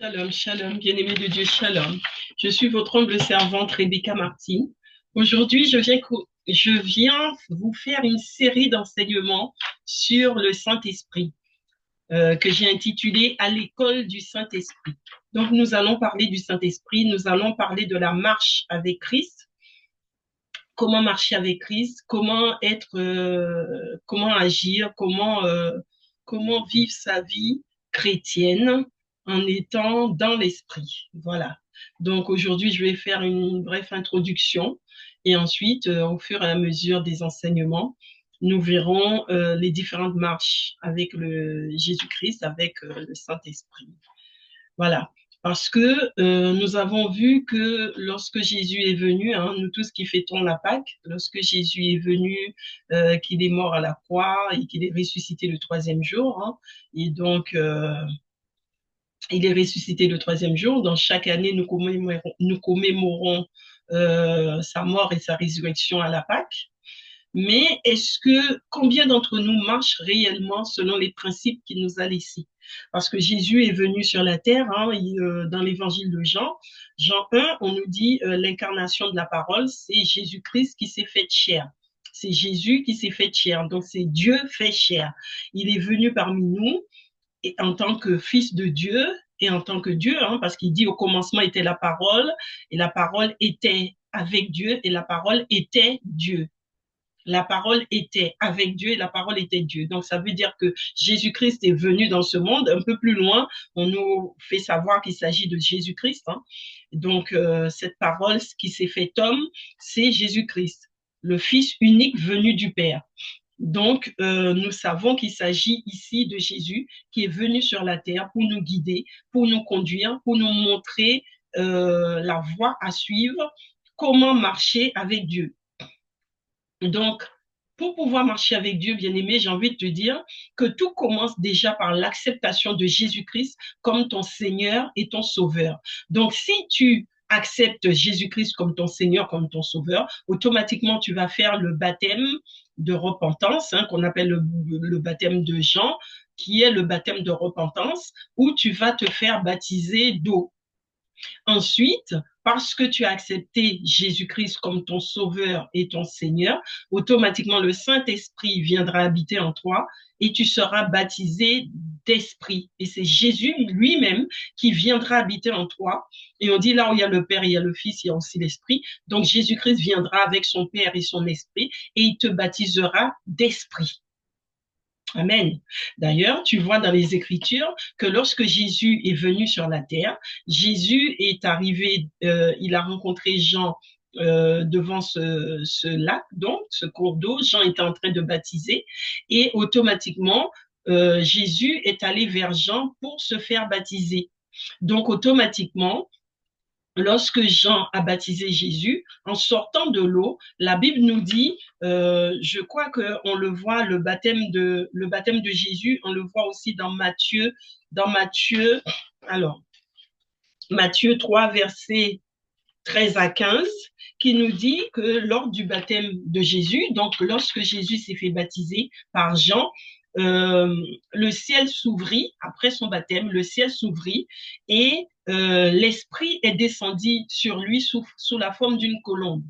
Shalom, shalom, bien-aimé de Dieu, shalom. Je suis votre humble servante Rebecca Martin. Aujourd'hui, je viens vous faire une série d'enseignements sur le Saint-Esprit que j'ai intitulé À l'école du Saint-Esprit. Donc, nous allons parler du Saint-Esprit, nous allons parler de la marche avec Christ, comment marcher avec Christ, comment agir, comment vivre sa vie chrétienne en étant dans l'esprit. Voilà. Donc aujourd'hui, je vais faire une brève introduction et ensuite, au fur et à mesure des enseignements, nous verrons les différentes marches avec le Jésus-Christ, avec le Saint-Esprit. Voilà. Parce que nous avons vu que lorsque Jésus est venu, hein, nous tous qui fêtons la Pâque, lorsque Jésus est venu, qu'il est mort à la croix et qu'il est ressuscité le troisième jour, hein, et donc il est ressuscité le troisième jour. Donc chaque année, nous commémorons sa mort et sa résurrection à la Pâque. Mais combien d'entre nous marchent réellement selon les principes qu'il nous a laissés? Parce que Jésus est venu sur la terre, hein, dans l'évangile de Jean, Jean 1, on nous dit l'incarnation de la parole, c'est Jésus-Christ qui s'est fait chair. C'est Jésus qui s'est fait chair. Donc c'est Dieu fait chair. Il est venu parmi nous et en tant que fils de Dieu et en tant que Dieu, hein, parce qu'il dit au commencement était la parole et la parole était avec Dieu et la parole était Dieu. La parole était avec Dieu et la parole était Dieu. Donc, ça veut dire que Jésus-Christ est venu dans ce monde. Un peu plus loin, on nous fait savoir qu'il s'agit de Jésus-Christ, hein. Donc, cette parole qui s'est fait homme, c'est Jésus-Christ, le Fils unique venu du Père. Donc, nous savons qu'il s'agit ici de Jésus qui est venu sur la terre pour nous guider, pour nous conduire, pour nous montrer la voie à suivre, comment marcher avec Dieu. Donc, pour pouvoir marcher avec Dieu, bien-aimé, j'ai envie de te dire que tout commence déjà par l'acceptation de Jésus-Christ comme ton Seigneur et ton Sauveur. Donc, si tu acceptes Jésus-Christ comme ton Seigneur, comme ton Sauveur, automatiquement, tu vas faire le baptême de repentance, hein, qu'on appelle le baptême de Jean, qui est le baptême de repentance, où tu vas te faire baptiser d'eau. Ensuite, parce que tu as accepté Jésus-Christ comme ton sauveur et ton Seigneur, automatiquement le Saint-Esprit viendra habiter en toi et tu seras baptisé d'esprit. Et c'est Jésus lui-même qui viendra habiter en toi. Et on dit là où il y a le Père, il y a le Fils, il y a aussi l'Esprit. Donc Jésus-Christ viendra avec son Père et son Esprit et il te baptisera d'esprit. Amen. D'ailleurs, tu vois dans les Écritures que lorsque Jésus est venu sur la terre, Jésus est arrivé, il a rencontré Jean devant ce lac, donc ce cours d'eau. Jean était en train de baptiser et automatiquement, Jésus est allé vers Jean pour se faire baptiser. Donc, automatiquement, lorsque Jean a baptisé Jésus, en sortant de l'eau, la Bible nous dit, je crois qu'on le voit, le baptême de Jésus, on le voit aussi dans Matthieu, alors, Matthieu 3, versets 13 à 15, qui nous dit que lors du baptême de Jésus, donc lorsque Jésus s'est fait baptiser par Jean, le ciel s'ouvrit, après son baptême, le ciel s'ouvrit et l'Esprit est descendu sur lui sous la forme d'une colombe.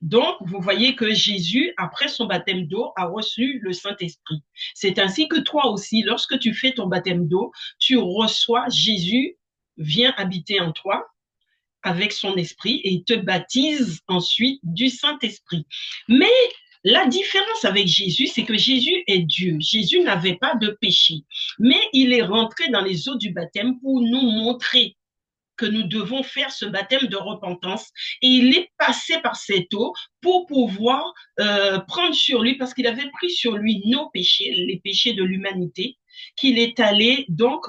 Donc, vous voyez que Jésus, après son baptême d'eau, a reçu le Saint-Esprit. C'est ainsi que toi aussi, lorsque tu fais ton baptême d'eau, tu reçois Jésus, vient habiter en toi avec son esprit et il te baptise ensuite du Saint-Esprit. Mais la différence avec Jésus, c'est que Jésus est Dieu. Jésus n'avait pas de péché, mais il est rentré dans les eaux du baptême pour nous montrer que nous devons faire ce baptême de repentance. Et il est passé par cette eau pour pouvoir prendre sur lui, parce qu'il avait pris sur lui nos péchés, les péchés de l'humanité, qu'il est allé, donc,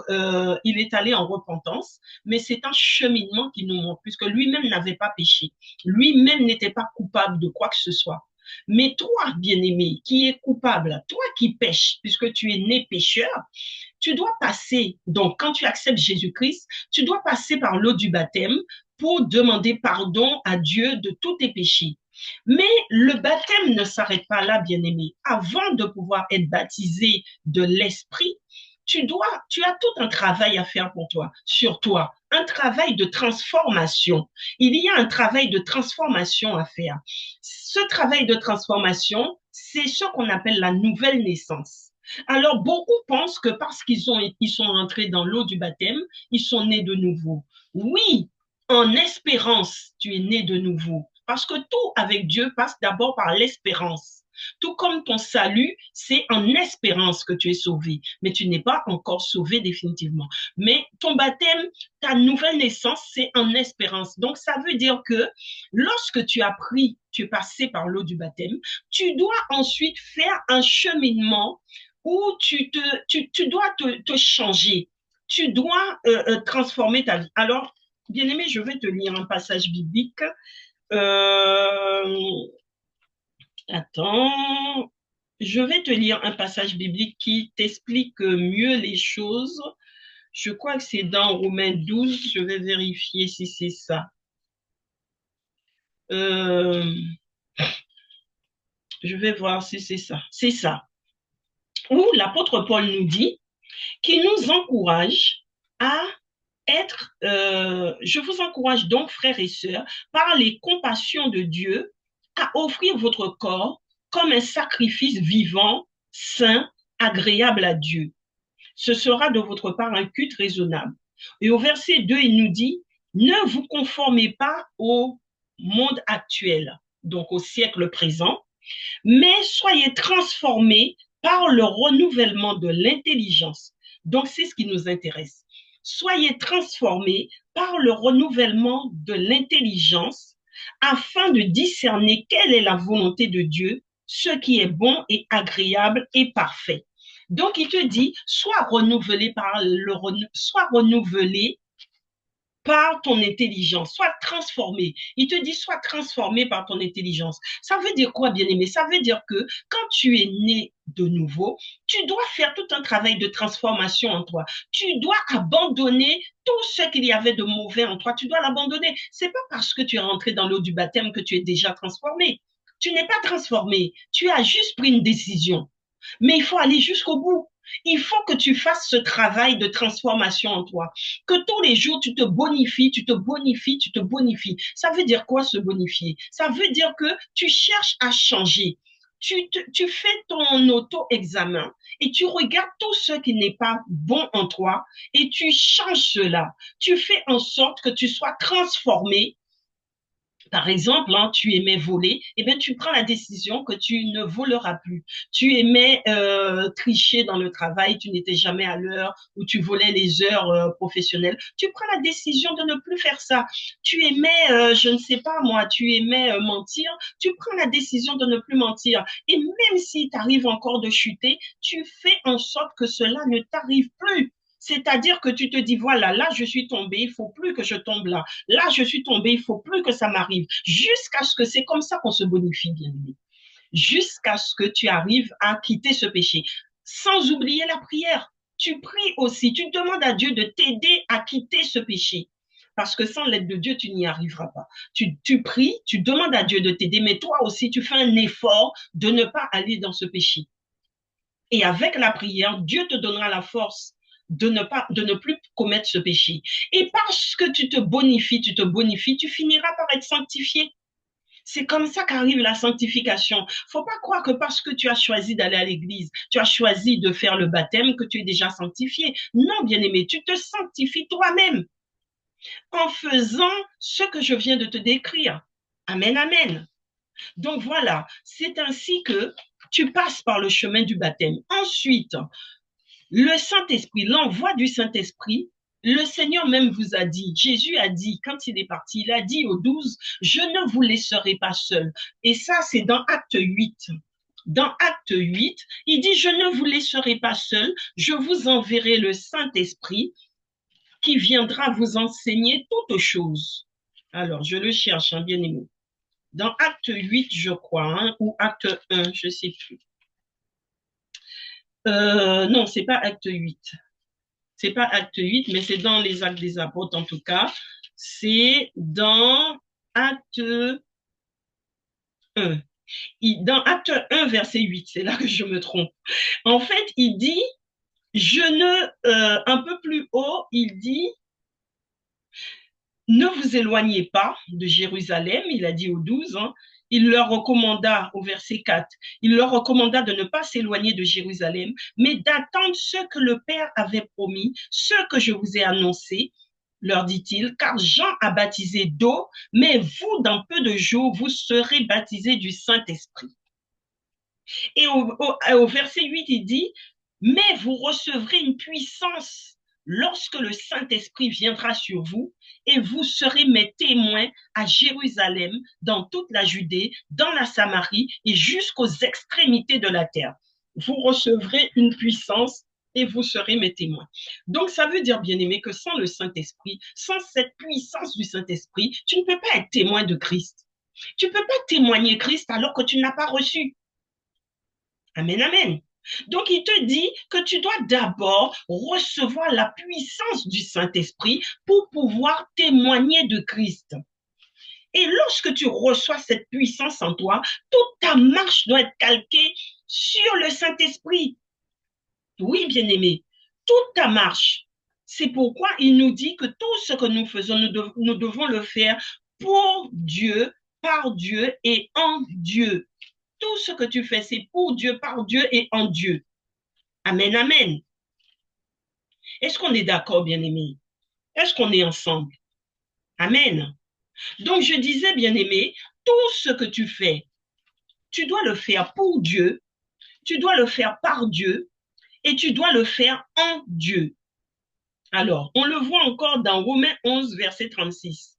il est allé en repentance, mais c'est un cheminement qui nous montre, puisque lui-même n'avait pas péché. Lui-même n'était pas coupable de quoi que ce soit. Mais toi, bien-aimé, qui es coupable, toi qui pêches, puisque tu es né pécheur, tu dois passer, donc quand tu acceptes Jésus-Christ, tu dois passer par l'eau du baptême pour demander pardon à Dieu de tous tes péchés. Mais le baptême ne s'arrête pas là, bien-aimé. Avant de pouvoir être baptisé de l'Esprit, tu as tout un travail à faire pour toi, sur toi, un travail de transformation. Il y a un travail de transformation à faire. Ce travail de transformation, c'est ce qu'on appelle la nouvelle naissance. Alors, beaucoup pensent que parce ils sont entrés dans l'eau du baptême, ils sont nés de nouveau. Oui, en espérance, tu es né de nouveau. Parce que tout avec Dieu passe d'abord par l'espérance. Tout comme ton salut, c'est en espérance que tu es sauvé, mais tu n'es pas encore sauvé définitivement. Mais ton baptême, ta nouvelle naissance, c'est en espérance. Donc, ça veut dire que lorsque tu es passé par l'eau du baptême, tu dois ensuite faire un cheminement où tu dois te changer. Tu dois transformer ta vie. Alors, bien-aimé, je vais te lire un passage biblique. Euh, Attends, je vais te lire un passage biblique qui t'explique mieux les choses. Je crois que c'est dans Romains 12. Je vais vérifier si c'est ça. Euh, je vais voir si c'est ça. C'est ça. Où l'apôtre Paul nous dit qu'il nous encourage à je vous encourage donc, frères et sœurs, par les compassions de Dieu, à offrir votre corps comme un sacrifice vivant, saint, agréable à Dieu. Ce sera de votre part un culte raisonnable. Et au verset 2, il nous dit, ne vous conformez pas au monde actuel, donc au siècle présent, mais soyez transformés par le renouvellement de l'intelligence. Donc, c'est ce qui nous intéresse. Soyez transformés par le renouvellement de l'intelligence afin de discerner quelle est la volonté de Dieu, ce qui est bon et agréable et parfait. Donc, il te dit, sois renouvelé par ton intelligence, sois transformé. Il te dit, sois transformé par ton intelligence. Ça veut dire quoi, bien-aimé? Ça veut dire que quand tu es né de nouveau, tu dois faire tout un travail de transformation en toi. Tu dois abandonner tout ce qu'il y avait de mauvais en toi. Tu dois l'abandonner. C'est pas parce que tu es rentré dans l'eau du baptême que tu es déjà transformé. Tu n'es pas transformé. Tu as juste pris une décision. Mais il faut aller jusqu'au bout. Il faut que tu fasses ce travail de transformation en toi. Que tous les jours, tu te bonifies, tu te bonifies, tu te bonifies. Ça veut dire quoi se bonifier? Ça veut dire que tu cherches à changer. Tu fais ton auto-examen et tu regardes tout ce qui n'est pas bon en toi et tu changes cela. Tu fais en sorte que tu sois transformé. Par exemple, hein, tu aimais voler, eh bien, tu prends la décision que tu ne voleras plus. Tu aimais tricher dans le travail, tu n'étais jamais à l'heure ou tu volais les heures professionnelles. Tu prends la décision de ne plus faire ça. Tu aimais, je ne sais pas moi, tu aimais mentir, tu prends la décision de ne plus mentir. Et même s'il t'arrive encore de chuter, tu fais en sorte que cela ne t'arrive plus. C'est-à-dire que tu te dis, voilà, là, je suis tombé, il faut plus que je tombe là. Là, je suis tombé, il faut plus que ça m'arrive. Jusqu'à ce que c'est comme ça qu'on se bonifie, bien aimé. Jusqu'à ce que tu arrives à quitter ce péché. Sans oublier la prière. Tu pries aussi, tu demandes à Dieu de t'aider à quitter ce péché. Parce que sans l'aide de Dieu, tu n'y arriveras pas. Tu pries, tu demandes à Dieu de t'aider, mais toi aussi, tu fais un effort de ne pas aller dans ce péché. Et avec la prière, Dieu te donnera la force de ne plus commettre ce péché. Et parce que tu finiras par être sanctifié. C'est comme ça qu'arrive la sanctification. Faut pas croire que parce que tu as choisi d'aller à l'église, tu as choisi de faire le baptême, que tu es déjà sanctifié. Non, bien-aimé, tu te sanctifies toi-même en faisant ce que je viens de te décrire. Amen, amen. Donc voilà, c'est ainsi que tu passes par le chemin du baptême. Ensuite, le Saint-Esprit, l'envoi du Saint-Esprit, le Seigneur même vous a dit, Jésus a dit, quand il est parti, il a dit aux 12, je ne vous laisserai pas seul. Et ça, c'est dans Acte 8. Dans Acte 8, il dit, je ne vous laisserai pas seul, je vous enverrai le Saint-Esprit qui viendra vous enseigner toutes choses. Alors, je le cherche, hein, bien aimé. Dans Acte 8, je crois, hein, ou Acte 1, je ne sais plus. Non, c'est pas Acte 8. C'est pas Acte 8, mais c'est dans les Actes des Apôtres en tout cas. C'est dans Acte 1. Dans Acte 1, verset 8, c'est là que je me trompe. En fait, il dit, Je ne, un peu plus haut, il dit, ne vous éloignez pas de Jérusalem, il a dit aux 12, hein. Il leur recommanda, au verset 4, il leur recommanda de ne pas s'éloigner de Jérusalem, mais d'attendre ce que le Père avait promis, ce que je vous ai annoncé, leur dit-il, car Jean a baptisé d'eau, mais vous, dans peu de jours, vous serez baptisés du Saint-Esprit. Et au verset 8, il dit, mais vous recevrez une puissance lorsque le Saint-Esprit viendra sur vous, et vous serez mes témoins à Jérusalem, dans toute la Judée, dans la Samarie et jusqu'aux extrémités de la terre. Vous recevrez une puissance et vous serez mes témoins. Donc, ça veut dire, bien aimé, que sans le Saint-Esprit, sans cette puissance du Saint-Esprit, tu ne peux pas être témoin de Christ. Tu ne peux pas témoigner Christ alors que tu n'as pas reçu. Amen, amen. Donc, il te dit que tu dois d'abord recevoir la puissance du Saint-Esprit pour pouvoir témoigner de Christ. Et lorsque tu reçois cette puissance en toi, toute ta marche doit être calquée sur le Saint-Esprit. Oui, bien-aimé, toute ta marche. C'est pourquoi il nous dit que tout ce que nous faisons, nous devons le faire pour Dieu, par Dieu et en Dieu. Tout ce que tu fais, c'est pour Dieu, par Dieu et en Dieu. Amen, amen. Est-ce qu'on est d'accord, bien-aimé? Est-ce qu'on est ensemble? Amen. Donc, je disais, bien-aimé, tout ce que tu fais, tu dois le faire pour Dieu, tu dois le faire par Dieu et tu dois le faire en Dieu. Alors, on le voit encore dans Romains 11, verset 36.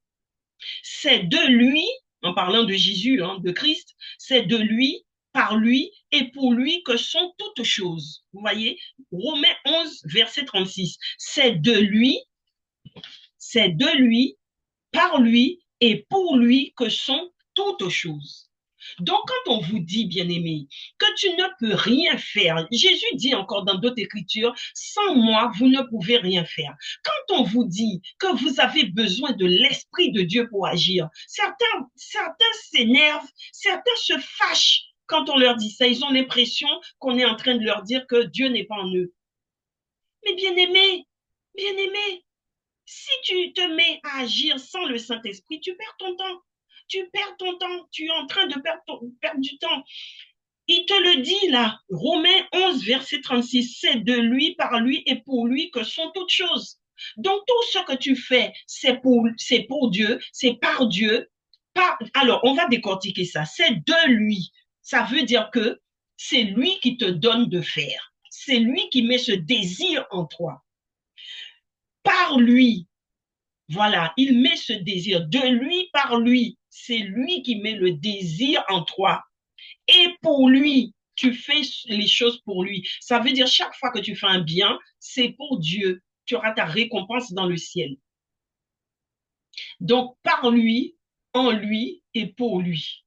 C'est de lui, en parlant de Jésus, hein, de Christ, c'est de lui, par lui et pour lui que sont toutes choses. Vous voyez, Romains 11, verset 36. C'est de lui, par lui et pour lui que sont toutes choses. Donc, quand on vous dit, bien-aimé, que tu ne peux rien faire, Jésus dit encore dans d'autres écritures, sans moi, vous ne pouvez rien faire. Quand on vous dit que vous avez besoin de l'Esprit de Dieu pour agir, certains s'énervent, certains se fâchent quand on leur dit ça. Ils ont l'impression qu'on est en train de leur dire que Dieu n'est pas en eux. Mais bien-aimé, si tu te mets à agir sans le Saint-Esprit, tu perds ton temps. Tu perds ton temps. Tu es en train de perdre du temps. Il te le dit là, Romains 11, verset 36, c'est de lui, par lui et pour lui que sont toutes choses. Donc tout ce que tu fais, c'est pour Dieu, c'est par Dieu. Alors, on va décortiquer ça. C'est de lui. Ça veut dire que c'est lui qui te donne de faire. C'est lui qui met ce désir en toi. Par lui, voilà, il met ce désir de lui par lui. C'est lui qui met le désir en toi. Et pour lui, tu fais les choses pour lui. Ça veut dire chaque fois que tu fais un bien, c'est pour Dieu. Tu auras ta récompense dans le ciel. Donc, par lui, en lui et pour lui.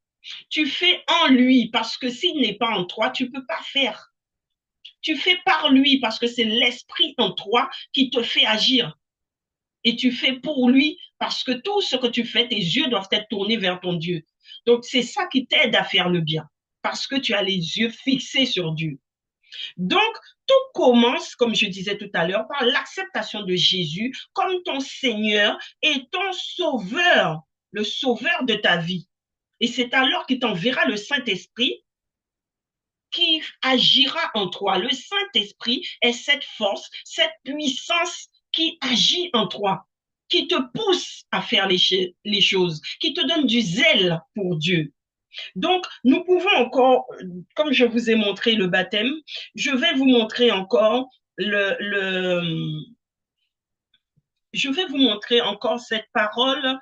Tu fais en lui parce que s'il n'est pas en toi, tu ne peux pas faire. Tu fais par lui parce que c'est l'esprit en toi qui te fait agir. Et tu fais pour lui parce que tout ce que tu fais, tes yeux doivent être tournés vers ton Dieu. Donc, c'est ça qui t'aide à faire le bien parce que tu as les yeux fixés sur Dieu. Donc, tout commence, comme je disais tout à l'heure, par l'acceptation de Jésus comme ton Seigneur et ton Sauveur, le Sauveur de ta vie. Et c'est alors qu'il t'enverra le Saint-Esprit qui agira en toi. Le Saint-Esprit est cette force, cette puissance qui agit en toi, qui te pousse à faire les choses, qui te donne du zèle pour Dieu. Donc, nous pouvons encore, comme je vous ai montré le baptême, je vais vous montrer encore je vais vous montrer encore cette parole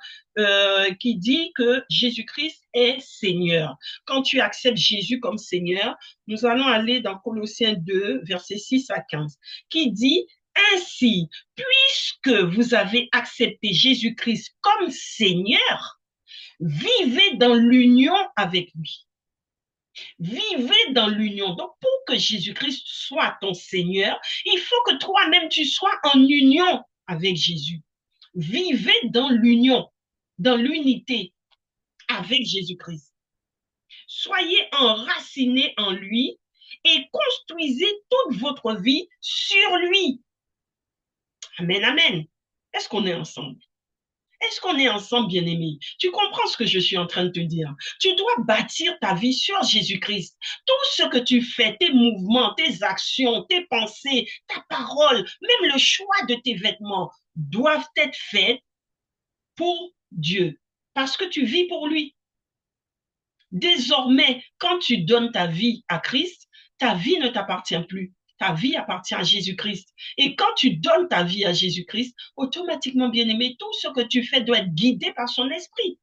qui dit que Jésus-Christ est Seigneur. Quand tu acceptes Jésus comme Seigneur, nous allons aller dans Colossiens 2, versets 6 à 15, qui dit, ainsi, puisque vous avez accepté Jésus-Christ comme Seigneur, vivez dans l'union avec lui. Vivez dans l'union. Donc, pour que Jésus-Christ soit ton Seigneur, il faut que toi-même, tu sois en union avec Jésus. Vivez dans l'union, dans l'unité avec Jésus-Christ. Soyez enracinés en lui et construisez toute votre vie sur lui. Amen, amen. Est-ce qu'on est ensemble? Est-ce qu'on est ensemble, bien-aimés? Tu comprends ce que je suis en train de te dire? Tu dois bâtir ta vie sur Jésus-Christ. Tout ce que tu fais, tes mouvements, tes actions, tes pensées, ta parole, même le choix de tes vêtements doivent être faits pour Dieu, parce que tu vis pour lui. Désormais, quand tu donnes ta vie à Christ, ta vie ne t'appartient plus. Ta vie appartient à Jésus-Christ. Et quand tu donnes ta vie à Jésus-Christ, automatiquement, bien-aimé, tout ce que tu fais doit être guidé par son esprit,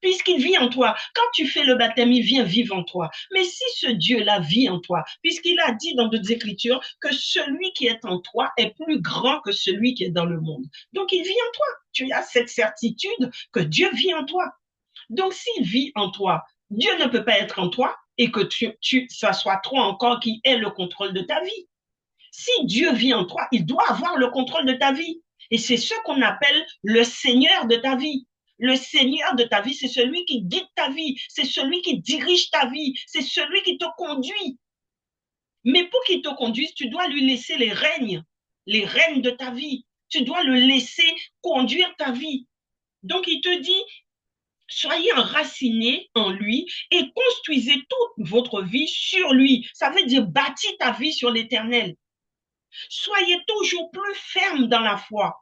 puisqu'il vit en toi. Quand tu fais le baptême, il vient vivre en toi. Mais si ce Dieu-là vit en toi, puisqu'il a dit dans d'autres Écritures que celui qui est en toi est plus grand que celui qui est dans le monde. Donc, il vit en toi. Tu as cette certitude que Dieu vit en toi. Donc, s'il vit en toi, Dieu ne peut pas être en toi et que ça soit toi encore qui ait le contrôle de ta vie. Si Dieu vit en toi, il doit avoir le contrôle de ta vie. Et c'est ce qu'on appelle le Seigneur de ta vie. Le Seigneur de ta vie, c'est celui qui guide ta vie, c'est celui qui dirige ta vie, c'est celui qui te conduit. Mais pour qu'il te conduise, tu dois lui laisser les règnes de ta vie. Tu dois le laisser conduire ta vie. Donc, il te dit, soyez enracinés en lui et construisez toute votre vie sur lui. Ça veut dire bâtir ta vie sur l'éternel. Soyez toujours plus ferme dans la foi.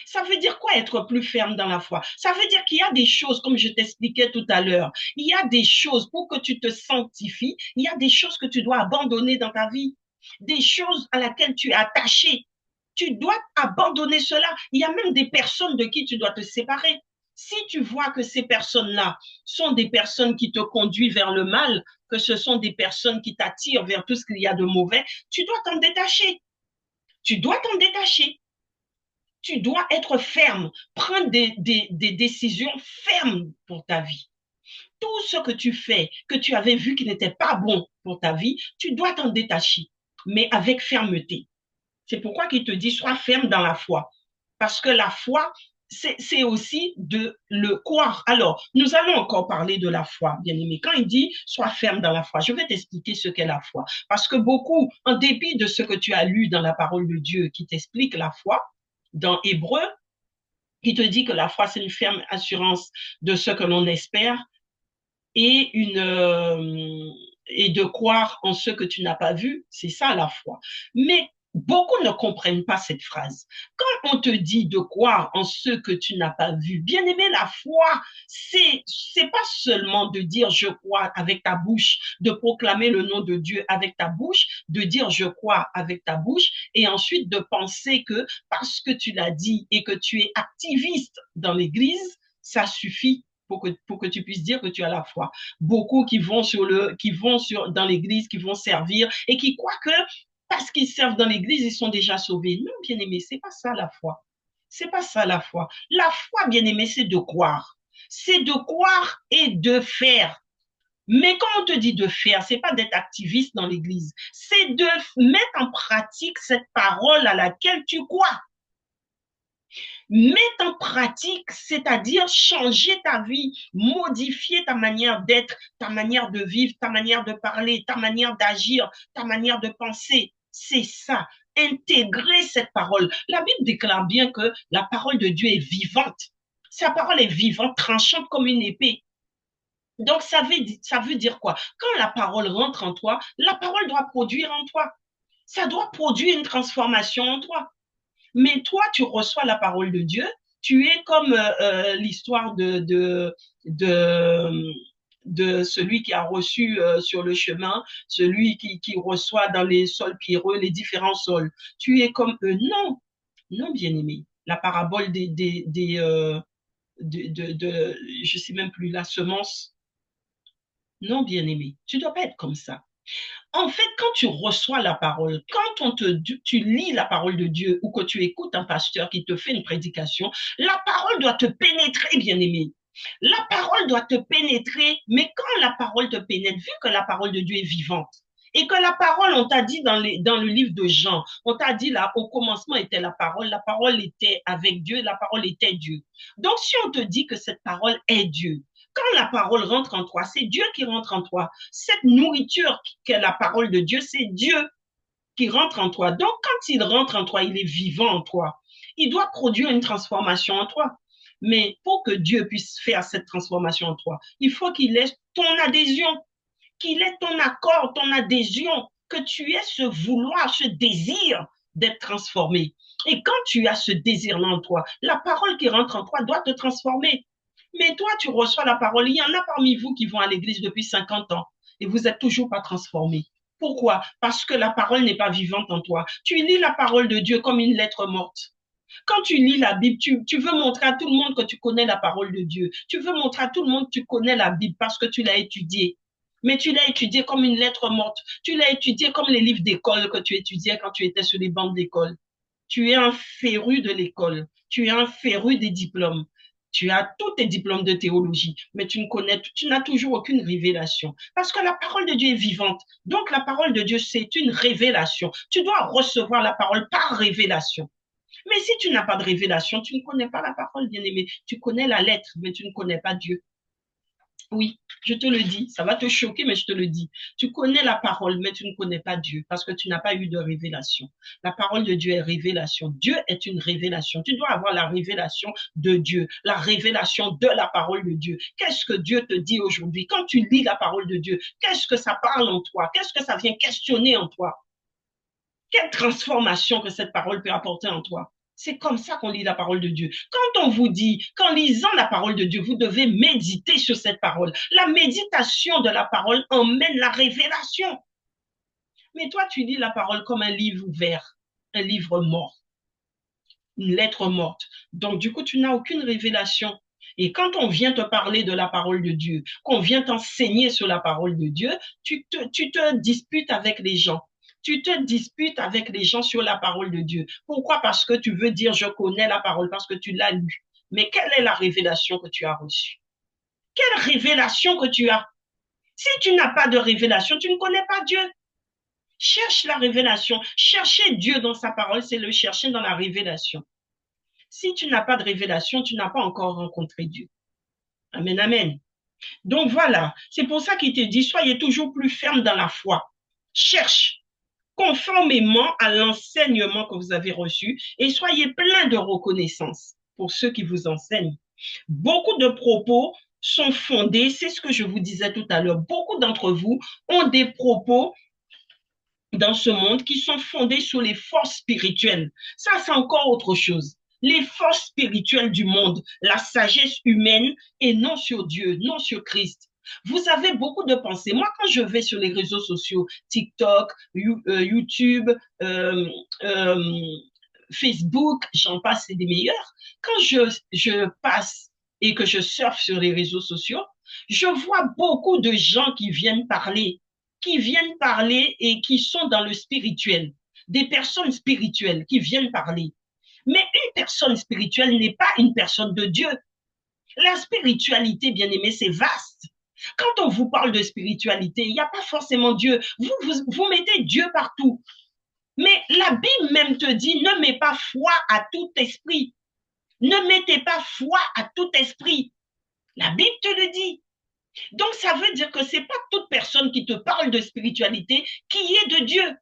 Ça veut dire quoi être plus ferme dans la foi? Ça veut dire qu'il y a des choses, comme je t'expliquais tout à l'heure, il y a des choses pour que tu te sanctifies, il y a des choses que tu dois abandonner dans ta vie, des choses à laquelle tu es attaché. Tu dois abandonner cela. Il y a même des personnes de qui tu dois te séparer. Si tu vois que ces personnes-là sont des personnes qui te conduisent vers le mal, que ce sont des personnes qui t'attirent vers tout ce qu'il y a de mauvais, tu dois t'en détacher. Tu dois t'en détacher. Tu dois être ferme, prendre des décisions fermes pour ta vie. Tout ce que tu fais, que tu avais vu qui n'était pas bon pour ta vie, tu dois t'en détacher, mais avec fermeté. C'est pourquoi il te dit, sois ferme dans la foi. Parce que la foi, c'est aussi de le croire. Alors, nous allons encore parler de la foi, bien aimé. Quand il dit, sois ferme dans la foi, je vais t'expliquer ce qu'est la foi. Parce que beaucoup, en dépit de ce que tu as lu dans la parole de Dieu qui t'explique la foi, dans Hébreu, qui te dit que la foi, c'est une ferme assurance de ce que l'on espère et et de croire en ce que tu n'as pas vu, c'est ça la foi. Mais beaucoup ne comprennent pas cette phrase. Quand on te dit de croire en ce que tu n'as pas vu, bien aimé, la foi, c'est pas seulement de dire je crois avec ta bouche, de proclamer le nom de Dieu avec ta bouche, de dire je crois avec ta bouche et ensuite de penser que parce que tu l'as dit et que tu es activiste dans l'église, ça suffit pour que tu puisses dire que tu as la foi. Beaucoup qui vont dans l'église, qui vont servir et qui croient que parce qu'ils servent dans l'église, ils sont déjà sauvés. Non, bien aimé, c'est pas ça la foi. C'est pas ça la foi. La foi, bien aimé, c'est de croire. C'est de croire et de faire. Mais quand on te dit de faire, c'est pas d'être activiste dans l'église. C'est de mettre en pratique cette parole à laquelle tu crois. Mettre en pratique, c'est-à-dire changer ta vie, modifier ta manière d'être, ta manière de vivre, ta manière de parler, ta manière d'agir, ta manière de penser. C'est ça, intégrer cette parole. La Bible déclare bien que la parole de Dieu est vivante. Sa parole est vivante, tranchante comme une épée. Donc, ça veut dire quoi? Quand la parole rentre en toi, la parole doit produire en toi. Ça doit produire une transformation en toi. Mais toi, tu reçois la parole de Dieu. Tu es comme l'histoire de celui qui a reçu sur le chemin, celui qui reçoit dans les sols pierreux, les différents sols. Tu es comme eux. Non, non, bien-aimé. La parabole je sais même plus, la semence. Non, bien-aimé. Tu dois pas être comme ça. En fait, quand tu reçois la parole, quand tu lis la parole de Dieu ou que tu écoutes un pasteur qui te fait une prédication, la parole doit te pénétrer, bien-aimé. La parole doit te pénétrer, mais quand la parole te pénètre, vu que la parole de Dieu est vivante, et que la parole, on t'a dit dans le livre de Jean, on t'a dit là, au commencement était la parole était avec Dieu, la parole était Dieu. Donc, si on te dit que cette parole est Dieu, Quand la parole rentre en toi, c'est Dieu qui rentre en toi. Cette nourriture qu'est la parole de Dieu, c'est Dieu qui rentre en toi. Donc, quand il rentre en toi, il est vivant en toi. Il doit produire une transformation en toi. Mais pour que Dieu puisse faire cette transformation en toi, il faut qu'il ait ton adhésion, qu'il ait ton accord, ton adhésion, que tu aies ce vouloir, ce désir d'être transformé. Et quand tu as ce désir-là en toi, la parole qui rentre en toi doit te transformer. Mais toi, tu reçois la parole. Il y en a parmi vous qui vont à l'église depuis 50 ans et vous n'êtes toujours pas transformés. Pourquoi? Parce que la parole n'est pas vivante en toi. Tu lis la parole de Dieu comme une lettre morte. Quand tu lis la Bible, tu veux montrer à tout le monde que tu connais la parole de Dieu. Tu veux montrer à tout le monde que tu connais la Bible parce que tu l'as étudiée. Mais tu l'as étudiée comme une lettre morte. Tu l'as étudiée comme les livres d'école que tu étudiais quand tu étais sur les bancs d'école. Tu es un féru de l'école. Tu es un féru des diplômes. Tu as tous tes diplômes de théologie, mais tu n'as toujours aucune révélation. Parce que la parole de Dieu est vivante. Donc la parole de Dieu, c'est une révélation. Tu dois recevoir la parole par révélation. Mais si tu n'as pas de révélation, tu ne connais pas la parole, bien-aimé. Tu connais la lettre, mais tu ne connais pas Dieu. Oui, je te le dis, ça va te choquer, mais je te le dis. Tu connais la parole, mais tu ne connais pas Dieu parce que tu n'as pas eu de révélation. La parole de Dieu est révélation. Dieu est une révélation. Tu dois avoir la révélation de Dieu, la révélation de la parole de Dieu. Qu'est-ce que Dieu te dit aujourd'hui? Quand tu lis la parole de Dieu, qu'est-ce que ça parle en toi? Qu'est-ce que ça vient questionner en toi? Quelle transformation que cette parole peut apporter en toi? C'est comme ça qu'on lit la parole de Dieu. Quand on vous dit qu'en lisant la parole de Dieu, vous devez méditer sur cette parole, la méditation de la parole emmène la révélation. Mais toi, tu lis la parole comme un livre ouvert, un livre mort, une lettre morte. Donc, du coup, tu n'as aucune révélation. Et quand on vient te parler de la parole de Dieu, qu'on vient t'enseigner sur la parole de Dieu, tu te disputes avec les gens. Tu te disputes avec les gens sur la parole de Dieu. Pourquoi? Parce que tu veux dire je connais la parole, parce que tu l'as lue. Mais quelle est la révélation que tu as reçue? Quelle révélation que tu as? Si tu n'as pas de révélation, tu ne connais pas Dieu. Cherche la révélation. Chercher Dieu dans sa parole, c'est le chercher dans la révélation. Si tu n'as pas de révélation, tu n'as pas encore rencontré Dieu. Amen, amen. Donc voilà, c'est pour ça qu'il te dit, soyez toujours plus ferme dans la foi. Cherche conformément à l'enseignement que vous avez reçu et soyez plein de reconnaissance pour ceux qui vous enseignent. Beaucoup de propos sont fondés, c'est ce que je vous disais tout à l'heure, beaucoup d'entre vous ont des propos dans ce monde qui sont fondés sur les forces spirituelles. Ça, c'est encore autre chose. Les forces spirituelles du monde, la sagesse humaine et non sur Dieu, non sur Christ. Vous avez beaucoup de pensées. Moi, quand je vais sur les réseaux sociaux, TikTok, YouTube, euh, euh, Facebook, j'en passe, c'est des meilleurs. Quand je passe et que je surfe sur les réseaux sociaux, je vois beaucoup de gens qui viennent parler et qui sont dans le spirituel. Des personnes spirituelles qui viennent parler. Mais une personne spirituelle n'est pas une personne de Dieu. La spiritualité, bien aimé, c'est vaste. Quand on vous parle de spiritualité, il n'y a pas forcément Dieu. Vous mettez Dieu partout. Mais la Bible même te dit, ne mets pas foi à tout esprit. Ne mettez pas foi à tout esprit. La Bible te le dit. Donc, ça veut dire que ce n'est pas toute personne qui te parle de spiritualité qui est de Dieu.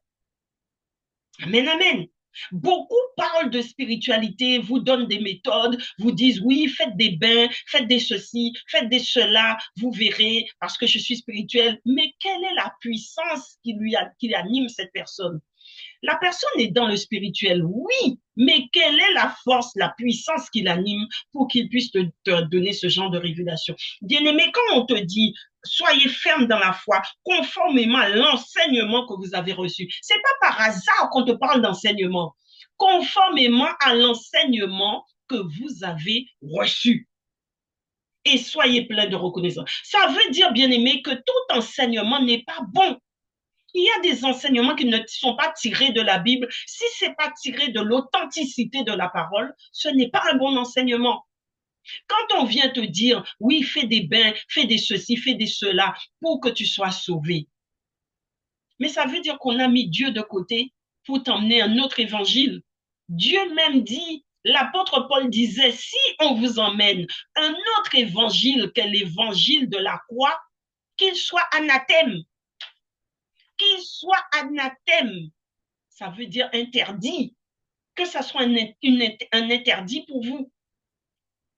Amen, amen. Beaucoup parlent de spiritualité, vous donnent des méthodes, vous disent oui, faites des bains, faites des ceci, faites des cela, vous verrez, parce que je suis spirituel. Mais quelle est la puissance qui anime cette personne? La personne est dans le spirituel, oui, mais quelle est la force, la puissance qui l'anime pour qu'il puisse te donner ce genre de révélation? Bien-aimé, quand on te dit soyez ferme dans la foi, conformément à l'enseignement que vous avez reçu, c'est pas par hasard qu'on te parle d'enseignement, conformément à l'enseignement que vous avez reçu. Et soyez plein de reconnaissance. Ça veut dire, bien-aimé, que tout enseignement n'est pas bon. Il y a des enseignements qui ne sont pas tirés de la Bible. Si ce n'est pas tiré de l'authenticité de la parole, ce n'est pas un bon enseignement. Quand on vient te dire, oui, fais des bains, fais des ceci, fais des cela, pour que tu sois sauvé. Mais ça veut dire qu'on a mis Dieu de côté pour t'emmener un autre évangile. Dieu même dit L'apôtre Paul disait, si on vous emmène un autre évangile qu'est l'évangile de la croix, qu'il soit anathème, qu'il soit anathème, ça veut dire interdit, que ça soit un interdit pour vous.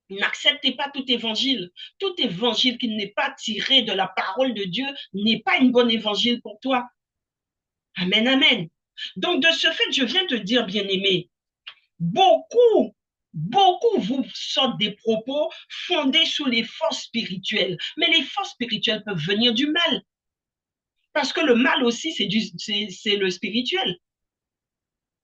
N'acceptez pas tout évangile. Tout évangile qui n'est pas tiré de la parole de Dieu n'est pas une bonne évangile pour toi. Amen, amen. Donc, de ce fait, je viens te dire, bien-aimé, beaucoup vous sortent des propos fondés sur les forces spirituelles. Mais les forces spirituelles peuvent venir du mal. Parce que le mal aussi, c'est le spirituel.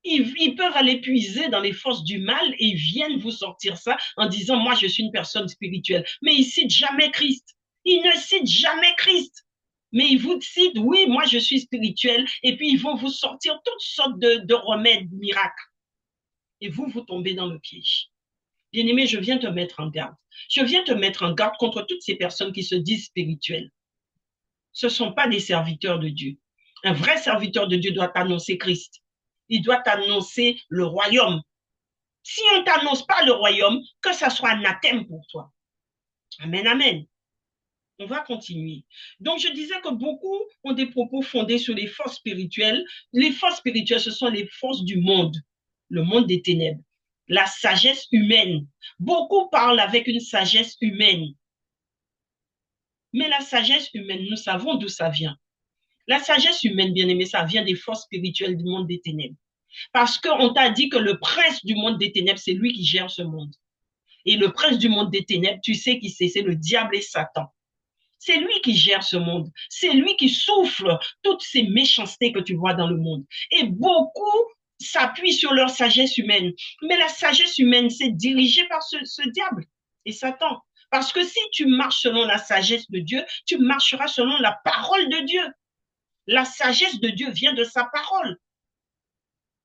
Ils peuvent aller puiser dans les forces du mal et ils viennent vous sortir ça en disant, moi, je suis une personne spirituelle. Mais ils citent jamais Christ. Ils ne citent jamais Christ. Mais ils vous citent, oui, moi, je suis spirituel. Et puis, ils vont vous sortir toutes sortes de remèdes miracles. Et vous tombez dans le piège. Bien-aimé, je viens te mettre en garde. Je viens te mettre en garde contre toutes ces personnes qui se disent spirituelles. Ce ne sont pas des serviteurs de Dieu. Un vrai serviteur de Dieu doit annoncer Christ. Il doit annoncer le royaume. Si on ne t'annonce pas le royaume, que ça soit anathème pour toi. Amen, amen. On va continuer. Donc, je disais que beaucoup ont des propos fondés sur les forces spirituelles. Les forces spirituelles, ce sont les forces du monde, le monde des ténèbres, la sagesse humaine. Beaucoup parlent avec une sagesse humaine. Mais la sagesse humaine, nous savons d'où ça vient. La sagesse humaine, bien aimée, ça vient des forces spirituelles du monde des ténèbres. Parce qu'on t'a dit que le prince du monde des ténèbres, c'est lui qui gère ce monde. Et le prince du monde des ténèbres, tu sais qui c'est le diable et Satan. C'est lui qui gère ce monde. C'est lui qui souffle toutes ces méchancetés que tu vois dans le monde. Et beaucoup s'appuient sur leur sagesse humaine. Mais la sagesse humaine, c'est dirigé par ce diable et Satan. Parce que si tu marches selon la sagesse de Dieu, tu marcheras selon la parole de Dieu. La sagesse de Dieu vient de sa parole.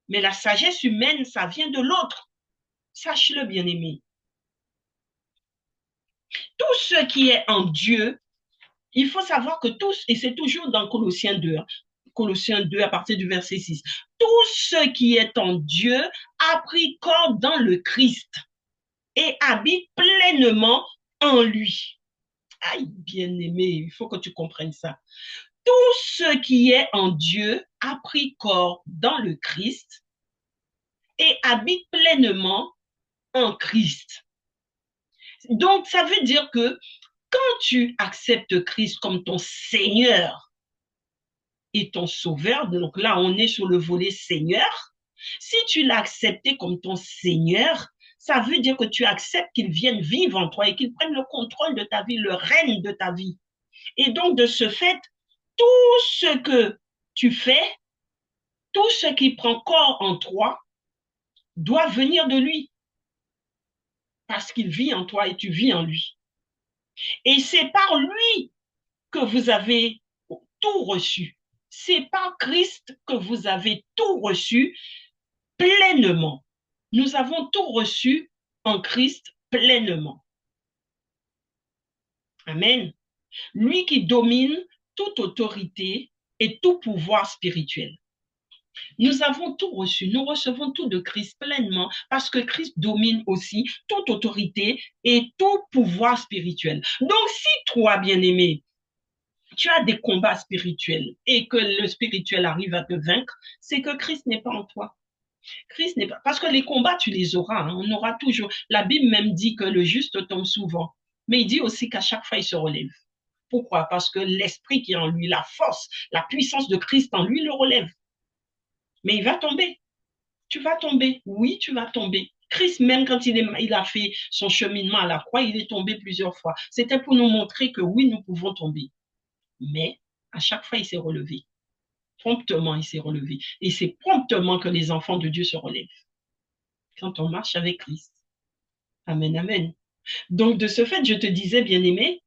Mais la sagesse humaine, ça vient de l'autre. Sache-le, bien-aimé. Tout ce qui est en Dieu, il faut savoir que tous, et c'est toujours dans Colossiens 2, Colossiens 2 à partir du verset 6, tout ce qui est en Dieu a pris corps dans le Christ et habite pleinement en lui. Aïe, bien-aimé, il faut que tu comprennes ça. Tout ce qui est en Dieu a pris corps dans le Christ et habite pleinement en Christ. Donc, ça veut dire que quand tu acceptes Christ comme ton Seigneur et ton Sauveur, donc là, on est sur le volet Seigneur, si tu l'as accepté comme ton Seigneur, ça veut dire que tu acceptes qu'il vienne vivre en toi et qu'il prenne le contrôle de ta vie, le règne de ta vie. Et donc, de ce fait, tout ce que tu fais, tout ce qui prend corps en toi, doit venir de lui. Parce qu'il vit en toi et tu vis en lui. Et c'est par lui que vous avez tout reçu. C'est par Christ que vous avez tout reçu pleinement. Nous avons tout reçu en Christ pleinement. Amen. Lui qui domine toute autorité et tout pouvoir spirituel. Nous avons tout reçu, nous recevons tout de Christ pleinement parce que Christ domine aussi toute autorité et tout pouvoir spirituel. Donc si toi, bien-aimé, tu as des combats spirituels et que le spirituel arrive à te vaincre, c'est que Christ n'est pas en toi. Christ n'est pas... Parce que les combats, tu les auras. Hein. On aura toujours... La Bible même dit que le juste tombe souvent. Mais il dit aussi qu'à chaque fois, il se relève. Pourquoi? Parce que l'esprit qui est en lui, la force, la puissance de Christ en lui le relève. Mais il va tomber. Tu vas tomber. Oui, tu vas tomber. Christ, même quand il a fait son cheminement à la croix, il est tombé plusieurs fois. C'était pour nous montrer que oui, nous pouvons tomber. Mais à chaque fois, il s'est relevé. Promptement, il s'est relevé. Et c'est promptement que les enfants de Dieu se relèvent. Quand on marche avec Christ. Amen, amen. Donc, de ce fait, je te disais, bien-aimé,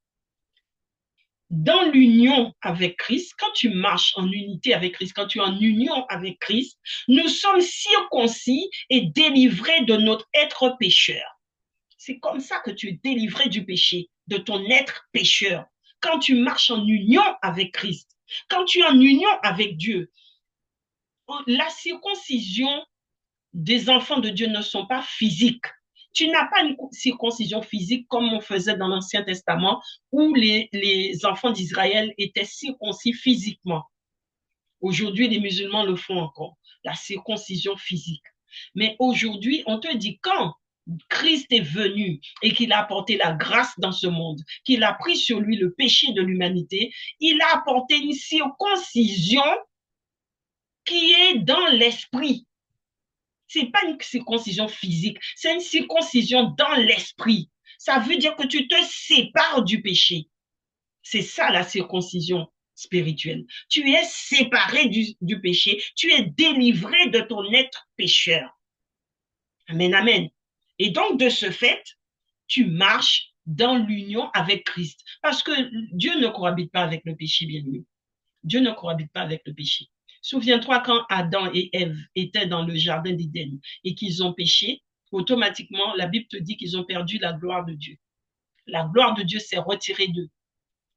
dans l'union avec Christ, quand tu marches en unité avec Christ, quand tu es en union avec Christ, nous sommes circoncis et délivrés de notre être pécheur. C'est comme ça que tu es délivré du péché, de ton être pécheur. Quand tu marches en union avec Christ, quand tu es en union avec Dieu, la circoncision des enfants de Dieu ne sont pas physiques. Tu n'as pas une circoncision physique comme on faisait dans l'Ancien Testament, où les enfants d'Israël étaient circoncis physiquement. Aujourd'hui, les musulmans le font encore, la circoncision physique. Mais aujourd'hui, on te dit quand Christ est venu et qu'il a apporté la grâce dans ce monde, qu'il a pris sur lui le péché de l'humanité, il a apporté une circoncision qui est dans l'esprit. Ce n'est pas une circoncision physique, c'est une circoncision dans l'esprit. Ça veut dire que tu te sépares du péché. C'est ça la circoncision spirituelle. Tu es séparé du péché, tu es délivré de ton être pécheur. Amen, amen. Et donc, de ce fait, tu marches dans l'union avec Christ. Parce que Dieu ne cohabite pas avec le péché, bien aimé. Dieu ne cohabite pas avec le péché. Souviens-toi quand Adam et Ève étaient dans le jardin d'Éden et qu'ils ont péché, automatiquement, la Bible te dit qu'ils ont perdu la gloire de Dieu. La gloire de Dieu s'est retirée d'eux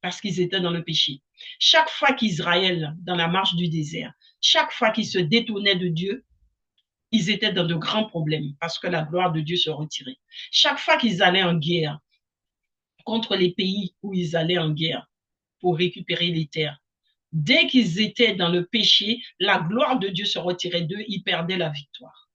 parce qu'ils étaient dans le péché. Chaque fois qu'Israël, dans la marche du désert, chaque fois qu'ils se détournaient de Dieu, ils étaient dans de grands problèmes parce que la gloire de Dieu se retirait. Chaque fois qu'ils allaient en guerre contre les pays où ils allaient en guerre pour récupérer les terres, dès qu'ils étaient dans le péché, la gloire de Dieu se retirait d'eux, ils perdaient la victoire.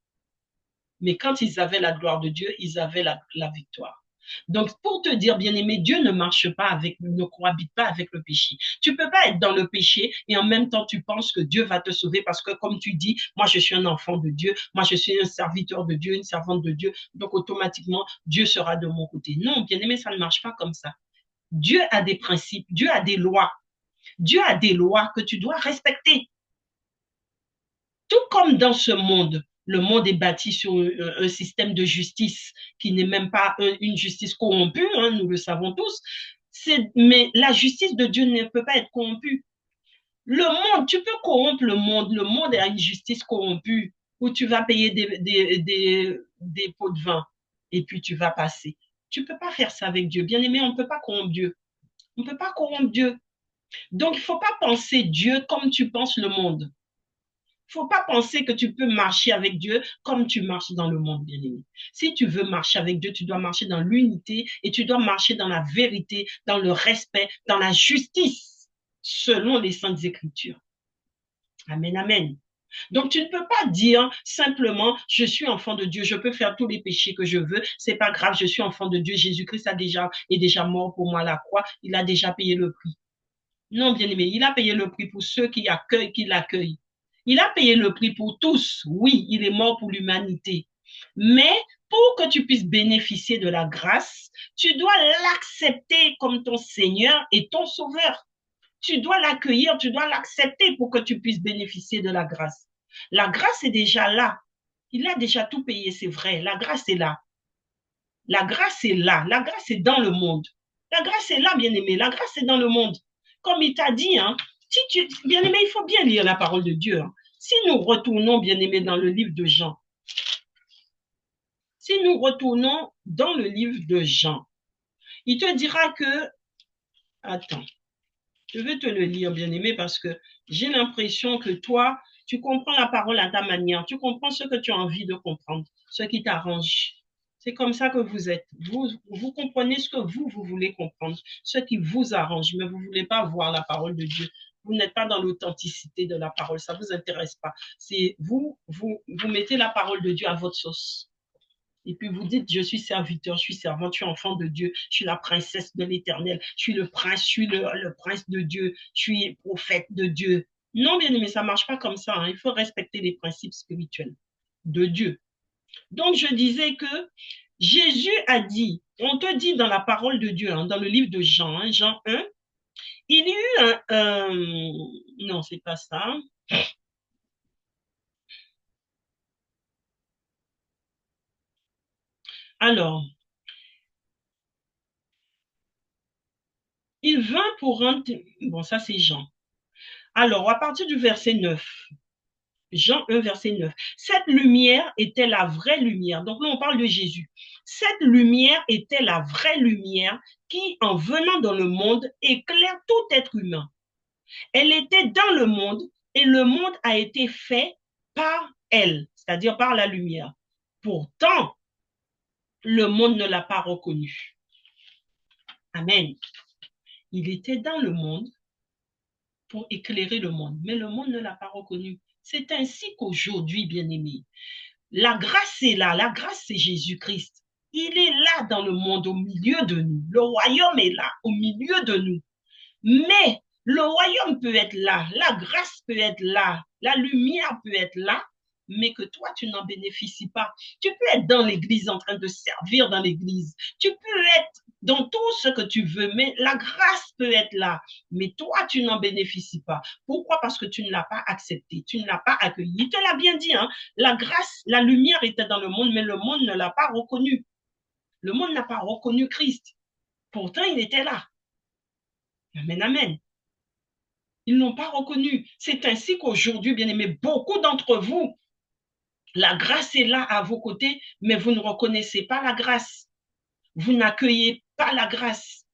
Mais quand ils avaient la gloire de Dieu, ils avaient la victoire. Donc, pour te dire, bien-aimé, Dieu ne marche pas avec, ne cohabite pas avec le péché. Tu peux pas être dans le péché et en même temps, tu penses que Dieu va te sauver parce que, comme tu dis, moi, je suis un enfant de Dieu, moi, je suis un serviteur de Dieu, une servante de Dieu, donc automatiquement, Dieu sera de mon côté. Non, bien-aimé, ça ne marche pas comme ça. Dieu a des principes, Dieu a des lois. Dieu a des lois que tu dois respecter. Tout comme dans ce monde, le monde est bâti sur un système de justice qui n'est même pas une justice corrompue, hein, nous le savons tous. Mais la justice de Dieu ne peut pas être corrompue. Le monde, tu peux corrompre le monde a une justice corrompue où tu vas payer des pots de vin et puis tu vas passer. Tu ne peux pas faire ça avec Dieu. Bien aimé, on ne peut pas corrompre Dieu. On ne peut pas corrompre Dieu. Donc, il ne faut pas penser Dieu comme tu penses le monde. Il ne faut pas penser que tu peux marcher avec Dieu comme tu marches dans le monde, bien-aimé. Si tu veux marcher avec Dieu, tu dois marcher dans l'unité et tu dois marcher dans la vérité, dans le respect, dans la justice, selon les saintes écritures. Amen, amen. Donc, tu ne peux pas dire simplement, je suis enfant de Dieu, je peux faire tous les péchés que je veux, c'est pas grave, je suis enfant de Dieu, Jésus-Christ est déjà mort pour moi à la croix, il a déjà payé le prix. Non, bien-aimé, il a payé le prix pour ceux qui l'accueillent. Il a payé le prix pour tous. Oui, il est mort pour l'humanité. Mais pour que tu puisses bénéficier de la grâce, tu dois l'accepter comme ton Seigneur et ton Sauveur. Tu dois l'accueillir, tu dois l'accepter pour que tu puisses bénéficier de la grâce. La grâce est déjà là. Il a déjà tout payé, c'est vrai. La grâce est là. La grâce est là. La grâce est dans le monde. La grâce est là, bien-aimé. La grâce est dans le monde. Comme il t'a dit, hein, bien-aimé, il faut bien lire la parole de Dieu. Hein. Si nous retournons, bien-aimé, dans le livre de Jean, si nous retournons dans le livre de Jean, il te dira que, attends, je vais te le lire, bien-aimé, parce que j'ai l'impression que toi, tu comprends la parole à ta manière, tu comprends ce que tu as envie de comprendre, ce qui t'arrange. C'est comme ça que vous êtes. Vous comprenez ce que vous voulez comprendre, ce qui vous arrange, mais vous ne voulez pas voir la parole de Dieu. Vous n'êtes pas dans l'authenticité de la parole, ça ne vous intéresse pas. C'est vous mettez la parole de Dieu à votre sauce. Et puis vous dites, je suis serviteur, je suis servante, je suis enfant de Dieu, je suis la princesse de l'Éternel, je suis le prince, je suis le prince de Dieu, je suis prophète de Dieu. Non, bien aimé, ça ne marche pas comme ça. Hein. Il faut respecter les principes spirituels de Dieu. Donc, je disais que Jésus a dit, on te dit dans la parole de Dieu, hein, dans le livre de Jean, hein, Jean 1, il y a eu non, c'est pas ça. Alors, il vint pour un... Bon, ça c'est Jean. Alors, à partir du verset 9, Jean 1, verset 9. Cette lumière était la vraie lumière. Donc là, on parle de Jésus. Cette lumière était la vraie lumière qui, en venant dans le monde, éclaire tout être humain. Elle était dans le monde et le monde a été fait par elle. c'est-à-dire par la lumière. Pourtant, le monde ne l'a pas reconnu. Amen. Il était dans le monde pour éclairer le monde, mais le monde ne l'a pas reconnu. C'est ainsi qu'aujourd'hui, bien-aimés, la grâce est là, la grâce c'est Jésus-Christ. Il est là dans le monde, au milieu de nous. Le royaume est là, au milieu de nous. Mais le royaume peut être là, la grâce peut être là, la lumière peut être là, mais que toi, tu n'en bénéficies pas. Tu peux être dans l'église en train de servir dans l'église. Tu peux être dans tout ce que tu veux, mais la grâce peut être là. Mais toi, tu n'en bénéficies pas. Pourquoi? Parce que tu ne l'as pas accepté, tu ne l'as pas accueilli. Il te l'a bien dit, hein? La grâce, la lumière était dans le monde, mais le monde ne l'a pas reconnu. Le monde n'a pas reconnu Christ. Pourtant, il était là. Amen, amen. Ils n'ont pas reconnu. C'est ainsi qu'aujourd'hui, bien aimé, beaucoup d'entre vous, la grâce est là à vos côtés, mais vous ne reconnaissez pas la grâce. Vous n'accueillez pas la grâce.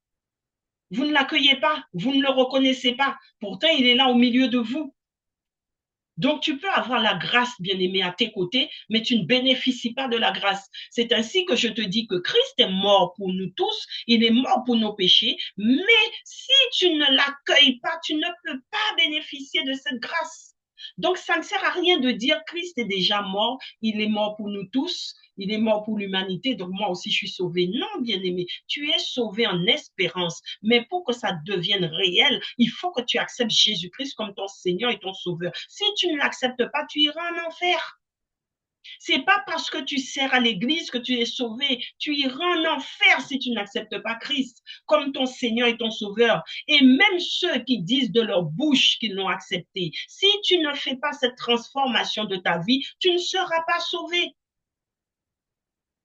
Vous ne l'accueillez pas, vous ne le reconnaissez pas. Pourtant, il est là au milieu de vous. Donc, tu peux avoir la grâce, bien-aimé, à tes côtés, mais tu ne bénéficies pas de la grâce. C'est ainsi que je te dis que Christ est mort pour nous tous, il est mort pour nos péchés, mais si tu ne l'accueilles pas, tu ne peux pas bénéficier de cette grâce. Donc, ça ne sert à rien de dire Christ est déjà mort, il est mort pour nous tous, il est mort pour l'humanité, donc moi aussi je suis sauvé. Non, bien-aimé, tu es sauvé en espérance, mais pour que ça devienne réel, il faut que tu acceptes Jésus-Christ comme ton Seigneur et ton Sauveur. Si tu ne l'acceptes pas, tu iras en enfer. C'est pas parce que tu sers à l'église que tu es sauvé. Tu iras en enfer si tu n'acceptes pas Christ comme ton Seigneur et ton Sauveur. Et même ceux qui disent de leur bouche qu'ils l'ont accepté, si tu ne fais pas cette transformation de ta vie, tu ne seras pas sauvé.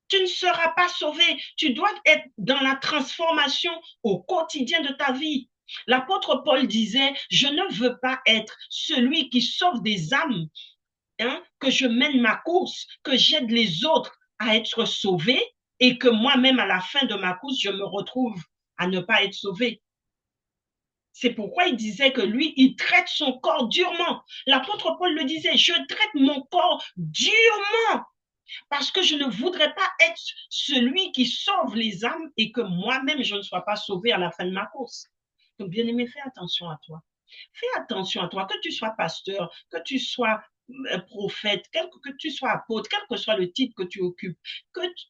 Tu ne seras pas sauvé. Tu dois être dans la transformation au quotidien de ta vie. L'apôtre Paul disait, je ne veux pas être celui qui sauve des âmes, hein, que je mène ma course, que j'aide les autres à être sauvés et que moi-même, à la fin de ma course, je me retrouve à ne pas être sauvé. C'est pourquoi il disait que lui, il traite son corps durement. L'apôtre Paul le disait, je traite mon corps durement parce que je ne voudrais pas être celui qui sauve les âmes et que moi-même, je ne sois pas sauvé à la fin de ma course. Donc, bien-aimé, fais attention à toi. Fais attention à toi, que tu sois pasteur, que tu sois prophète, que tu sois apôtre, quel que soit le titre que tu occupes,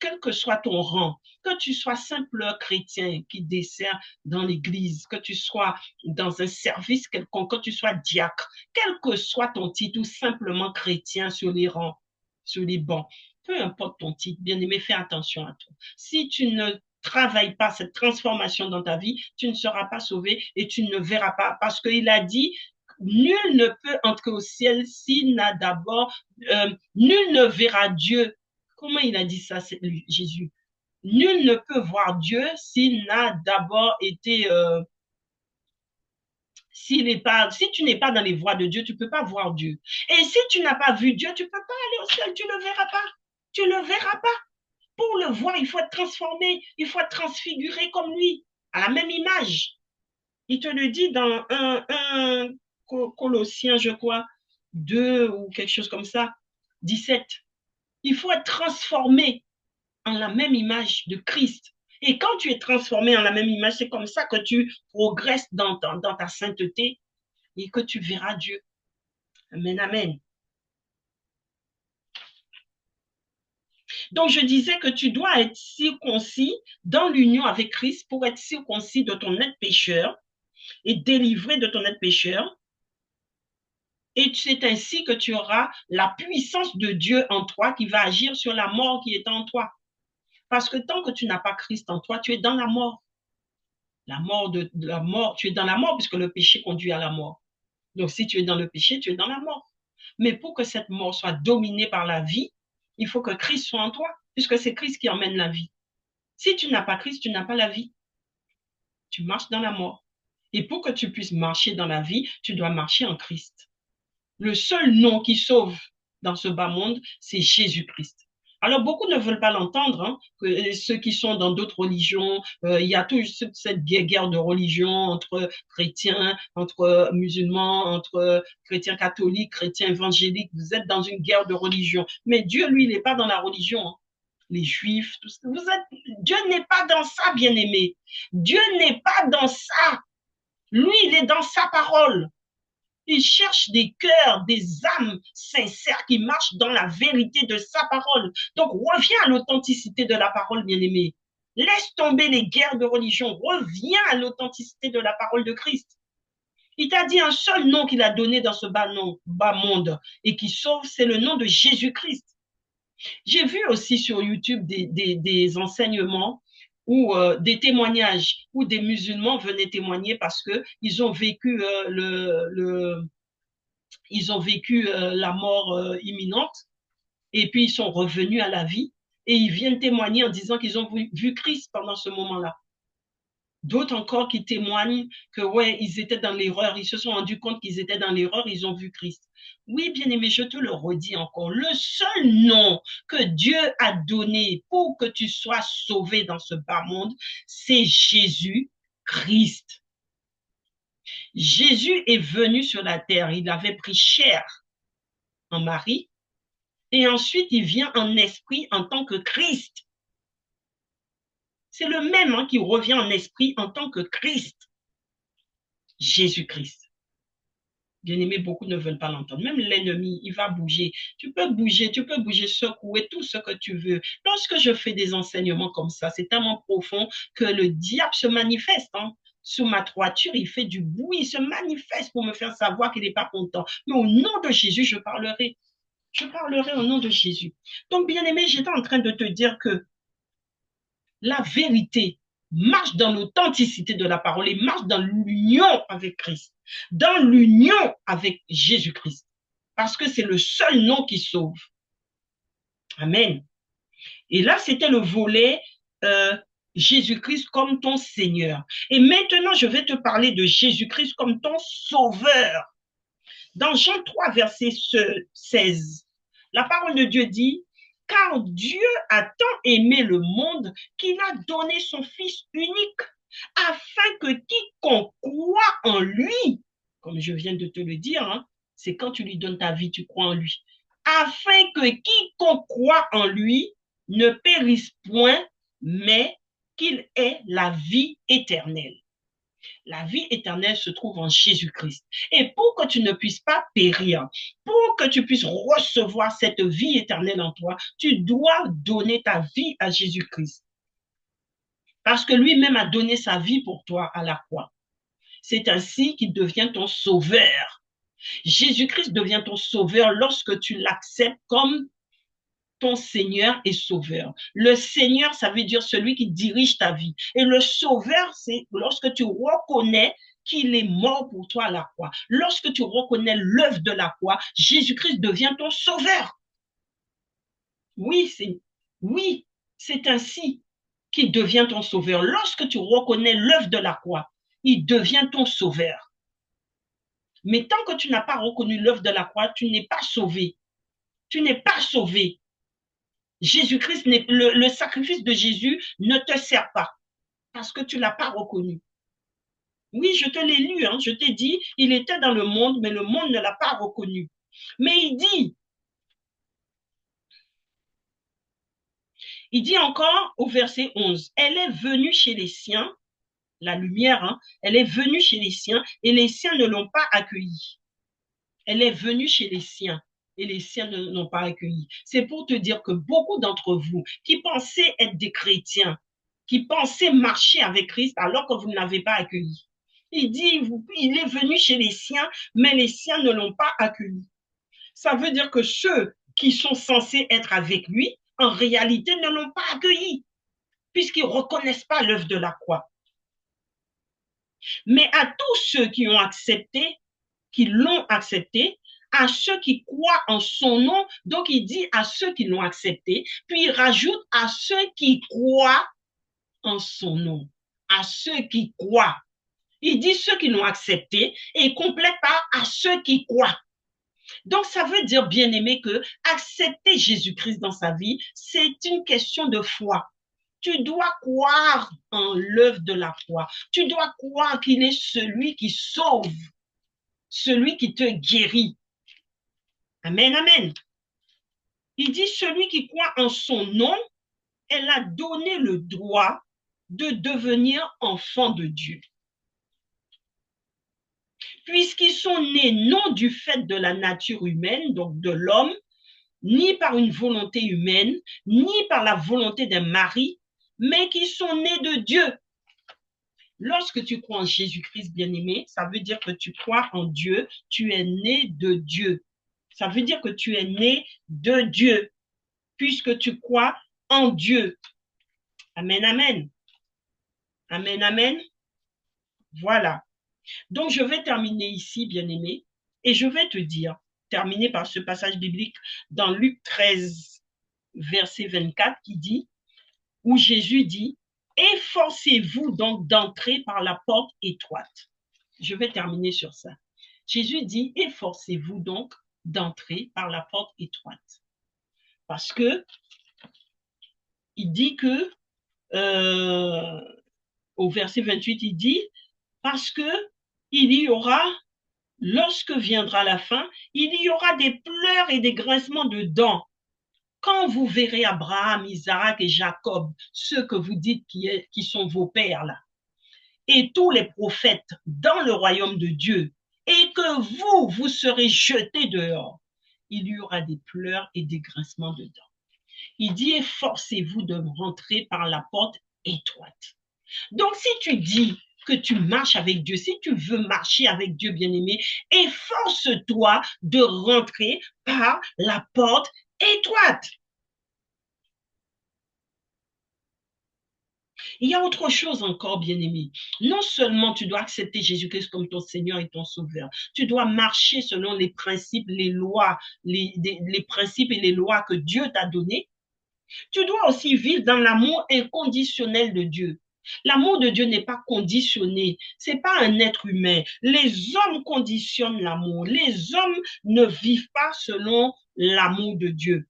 quel que soit ton rang, que tu sois simple chrétien qui dessert dans l'église, que tu sois dans un service quelconque, que tu sois diacre, quel que soit ton titre ou simplement chrétien sur les rangs, sur les bancs, peu importe ton titre, bien-aimé, fais attention à toi. Si tu ne travailles pas cette transformation dans ta vie, tu ne seras pas sauvé et tu ne verras pas. Parce qu'il a dit, nul ne peut entrer au ciel s'il n'a d'abord, nul ne verra Dieu. Comment il a dit ça, Jésus? Nul ne peut voir Dieu s'il n'a d'abord été, si tu n'es pas dans les voies de Dieu, tu ne peux pas voir Dieu. Et si tu n'as pas vu Dieu, tu ne peux pas aller au ciel, tu ne le verras pas. Tu ne le verras pas. Pour le voir, il faut être transformé, il faut être transfiguré comme lui, à la même image. Il te le dit dans un Colossiens, je crois, 2 ou quelque chose comme ça, 17. Il faut être transformé en la même image de Christ. Et quand tu es transformé en la même image, c'est comme ça que tu progresses dans ta sainteté et que tu verras Dieu. Amen, amen. Donc, je disais que tu dois être circoncis dans l'union avec Christ pour être circoncis de ton être pécheur et délivré de ton être pécheur. Et c'est ainsi que tu auras la puissance de Dieu en toi qui va agir sur la mort qui est en toi. Parce que tant que tu n'as pas Christ en toi, tu es dans la mort. La mort de la mort, tu es dans la mort puisque le péché conduit à la mort. Donc, si tu es dans le péché, tu es dans la mort. Mais pour que cette mort soit dominée par la vie, il faut que Christ soit en toi, puisque c'est Christ qui emmène la vie. Si tu n'as pas Christ, tu n'as pas la vie. Tu marches dans la mort. Et pour que tu puisses marcher dans la vie, tu dois marcher en Christ. Le seul nom qui sauve dans ce bas monde, c'est Jésus-Christ. Alors, beaucoup ne veulent pas l'entendre, hein, que ceux qui sont dans d'autres religions, il y a toujours cette guerre de religion entre chrétiens, entre musulmans, entre chrétiens catholiques, chrétiens évangéliques. Vous êtes dans une guerre de religion. Mais Dieu, lui, il n'est pas dans la religion, hein. Les juifs, tout ça. Dieu n'est pas dans ça, bien-aimé. Dieu n'est pas dans ça. Lui, il est dans sa parole. Il cherche des cœurs, des âmes sincères qui marchent dans la vérité de sa parole. Donc, reviens à l'authenticité de la parole, bien-aimé. Laisse tomber les guerres de religion. Reviens à l'authenticité de la parole de Christ. Il t'a dit un seul nom qu'il a donné dans ce bas monde et qui sauve, c'est le nom de Jésus-Christ. J'ai vu aussi sur YouTube des enseignements ou des témoignages où des musulmans venaient témoigner parce qu'ils ont vécu ils ont vécu la mort imminente et puis ils sont revenus à la vie et ils viennent témoigner en disant qu'ils ont vu Christ pendant ce moment-là. D'autres encore qui témoignent que ouais, ils étaient dans l'erreur, ils se sont rendus compte qu'ils étaient dans l'erreur, ils ont vu Christ. Oui, bien-aimé, je te le redis encore, le seul nom que Dieu a donné pour que tu sois sauvé dans ce bas monde, c'est Jésus-Christ. Jésus est venu sur la terre, il avait pris chair en Marie, et ensuite il vient en esprit en tant que Christ. C'est le même hein, qui revient en esprit en tant que Christ, Jésus-Christ. Bien-aimé, beaucoup ne veulent pas l'entendre. Même l'ennemi, il va bouger. Tu peux bouger, secouer tout ce que tu veux. Lorsque je fais des enseignements comme ça, c'est tellement profond que le diable se manifeste. Hein. Sous ma toiture, il fait du bruit, il se manifeste pour me faire savoir qu'il n'est pas content. Mais au nom de Jésus, je parlerai. Je parlerai au nom de Jésus. Donc, bien-aimé, j'étais en train de te dire que la vérité marche dans l'authenticité de la parole et marche dans l'union avec Christ, dans l'union avec Jésus-Christ, parce que c'est le seul nom qui sauve. Amen. Et là, c'était le volet Jésus-Christ comme ton Seigneur. Et maintenant, je vais te parler de Jésus-Christ comme ton Sauveur. Dans Jean 3, verset 16, la parole de Dieu dit, car Dieu a tant aimé le monde qu'il a donné son Fils unique, afin que quiconque croit en lui, comme je viens de te le dire, hein, c'est quand tu lui donnes ta vie, tu crois en lui, afin que quiconque croit en lui ne périsse point, mais qu'il ait la vie éternelle. La vie éternelle se trouve en Jésus-Christ. Et pour que tu ne puisses pas périr, pour que tu puisses recevoir cette vie éternelle en toi, tu dois donner ta vie à Jésus-Christ. Parce que lui-même a donné sa vie pour toi à la croix. C'est ainsi qu'il devient ton sauveur. Jésus-Christ devient ton sauveur lorsque tu l'acceptes comme ton Seigneur et Sauveur. Le Seigneur, ça veut dire celui qui dirige ta vie. Et le Sauveur, c'est lorsque tu reconnais qu'il est mort pour toi à la croix. Lorsque tu reconnais l'œuvre de la croix, Jésus-Christ devient ton Sauveur. Oui, c'est ainsi qu'il devient ton Sauveur. Lorsque tu reconnais l'œuvre de la croix, il devient ton Sauveur. Mais tant que tu n'as pas reconnu l'œuvre de la croix, tu n'es pas sauvé. Tu n'es pas sauvé. Jésus-Christ, le sacrifice de Jésus ne te sert pas parce que tu ne l'as pas reconnu. Oui, je te l'ai lu, hein, je t'ai dit, il était dans le monde, mais le monde ne l'a pas reconnu. Mais il dit encore au verset 11, elle est venue chez les siens, la lumière, hein, elle est venue chez les siens et les siens ne l'ont pas accueillie. Elle est venue chez les siens et les siens ne l'ont pas accueillie. C'est pour te dire que beaucoup d'entre vous qui pensez être des chrétiens, qui pensaient marcher avec Christ alors que vous ne l'avez pas accueilli. Il dit, il est venu chez les siens, mais les siens ne l'ont pas accueilli. Ça veut dire que ceux qui sont censés être avec lui, en réalité, ne l'ont pas accueilli, puisqu'ils ne reconnaissent pas l'œuvre de la croix. Mais à tous ceux qui ont accepté, qui l'ont accepté, à ceux qui croient en son nom, donc il dit à ceux qui l'ont accepté, puis il rajoute à ceux qui croient en son nom, à ceux qui croient. Il dit ceux qui l'ont accepté et il complète par à ceux qui croient. Donc, ça veut dire, bien aimé, que accepter Jésus-Christ dans sa vie, c'est une question de foi. Tu dois croire en l'œuvre de la croix. Tu dois croire qu'il est celui qui sauve, celui qui te guérit. Amen, amen. Il dit, celui qui croit en son nom, elle a donné le droit de devenir enfant de Dieu. Puisqu'ils sont nés non du fait de la nature humaine, donc de l'homme, ni par une volonté humaine, ni par la volonté d'un mari, mais qui sont nés de Dieu. Lorsque tu crois en Jésus-Christ, bien-aimé, ça veut dire que tu crois en Dieu, tu es né de Dieu. Ça veut dire que tu es né de Dieu, puisque tu crois en Dieu. Amen, amen. Amen, amen. Voilà. Donc, je vais terminer ici, bien-aimé, et je vais te dire, terminer par ce passage biblique dans Luc 13, verset 24, qui dit, où Jésus dit, efforcez-vous donc d'entrer par la porte étroite. Je vais terminer sur ça. Jésus dit, efforcez-vous donc d'entrer par la porte étroite. Parce que il dit que, au verset 28, il dit, parce que il y aura, lorsque viendra la fin, il y aura des pleurs et des grincements de dents. Quand vous verrez Abraham, Isaac et Jacob, ceux que vous dites qui sont vos pères là, et tous les prophètes dans le royaume de Dieu, et que vous serez jetés dehors, il y aura des pleurs et des grincements de dents. Il dit, efforcez-vous de rentrer par la porte étroite. Donc, si tu dis que tu marches avec Dieu, si tu veux marcher avec Dieu, bien-aimé, efforce-toi de rentrer par la porte étroite. Il y a autre chose encore, bien-aimé. Non seulement tu dois accepter Jésus-Christ comme ton Seigneur et ton Sauveur, tu dois marcher selon les principes, les lois, les principes et les lois que Dieu t'a donnés. Tu dois aussi vivre dans l'amour inconditionnel de Dieu. L'amour de Dieu n'est pas conditionné. C'est pas un être humain. Les hommes conditionnent l'amour. Les hommes ne vivent pas selon l'amour de Dieu.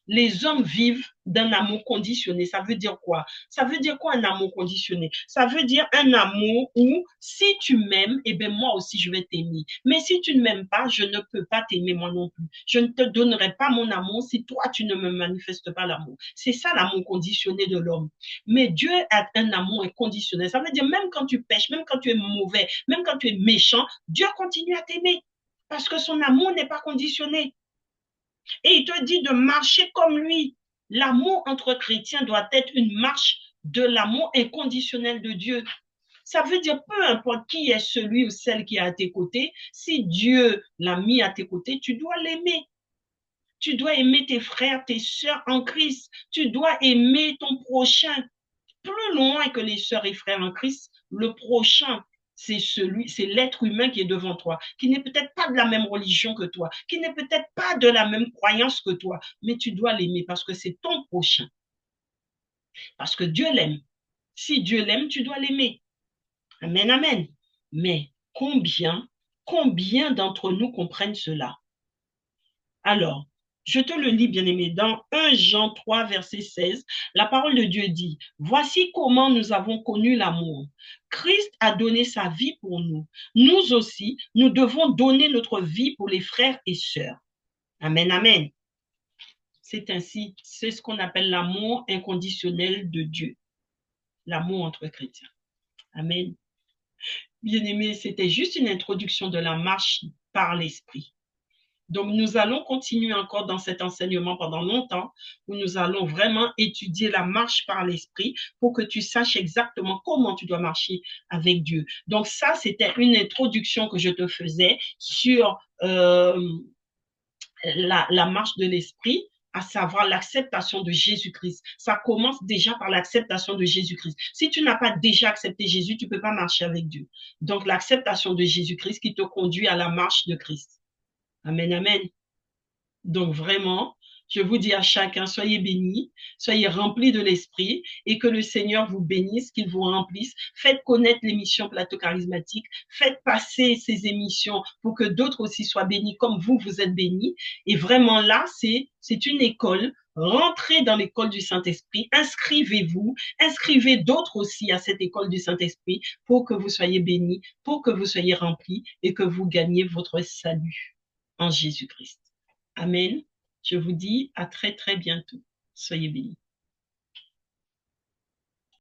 Les hommes vivent d'un amour conditionné. Ça veut dire quoi? Ça veut dire quoi un amour conditionné? Ça veut dire un amour où si tu m'aimes, eh bien moi aussi je vais t'aimer. Mais si tu ne m'aimes pas, je ne peux pas t'aimer moi non plus. Je ne te donnerai pas mon amour si toi tu ne me manifestes pas l'amour. C'est ça l'amour conditionné de l'homme. Mais Dieu a un amour inconditionnel. Ça veut dire même quand tu pêches, même quand tu es mauvais, même quand tu es méchant, Dieu continue à t'aimer parce que son amour n'est pas conditionné. Et il te dit de marcher comme lui. L'amour entre chrétiens doit être une marche de l'amour inconditionnel de Dieu. Ça veut dire, peu importe qui est celui ou celle qui est à tes côtés, si Dieu l'a mis à tes côtés, tu dois l'aimer. Tu dois aimer tes frères, tes sœurs en Christ. Tu dois aimer ton prochain. Plus loin que les sœurs et frères en Christ, le prochain, c'est l'être humain qui est devant toi, qui n'est peut-être pas de la même religion que toi, qui n'est peut-être pas de la même croyance que toi, mais tu dois l'aimer parce que c'est ton prochain. Parce que Dieu l'aime. Si Dieu l'aime, tu dois l'aimer. Amen, amen. Mais combien d'entre nous comprennent cela? Alors, je te le lis, bien-aimé, dans 1 Jean 3, verset 16, la parole de Dieu dit, voici comment nous avons connu l'amour. Christ a donné sa vie pour nous. Nous aussi, nous devons donner notre vie pour les frères et sœurs. Amen, amen. C'est ainsi, c'est ce qu'on appelle l'amour inconditionnel de Dieu. L'amour entre chrétiens. Amen. Bien-aimé, c'était juste une introduction de la marche par l'esprit. Donc, nous allons continuer encore dans cet enseignement pendant longtemps, où nous allons vraiment étudier la marche par l'esprit pour que tu saches exactement comment tu dois marcher avec Dieu. Donc, ça, c'était une introduction que je te faisais sur la marche de l'esprit, à savoir l'acceptation de Jésus-Christ. Ça commence déjà par l'acceptation de Jésus-Christ. Si tu n'as pas déjà accepté Jésus, tu ne peux pas marcher avec Dieu. Donc, l'acceptation de Jésus-Christ qui te conduit à la marche de Christ. Amen, amen. Donc vraiment, Je vous dis à chacun, soyez bénis, soyez remplis de l'esprit et que le Seigneur vous bénisse, qu'il vous remplisse. Faites connaître l'émission Plateau Charismatique, faites passer ces émissions pour que d'autres aussi soient bénis comme vous, vous êtes bénis. Et vraiment là, c'est une école. Rentrez dans l'école du Saint-Esprit, inscrivez-vous, inscrivez d'autres aussi à cette école du Saint-Esprit pour que vous soyez bénis, pour que vous soyez remplis et que vous gagniez votre salut en Jésus-Christ. Amen. Je vous dis à très très bientôt. Soyez bénis.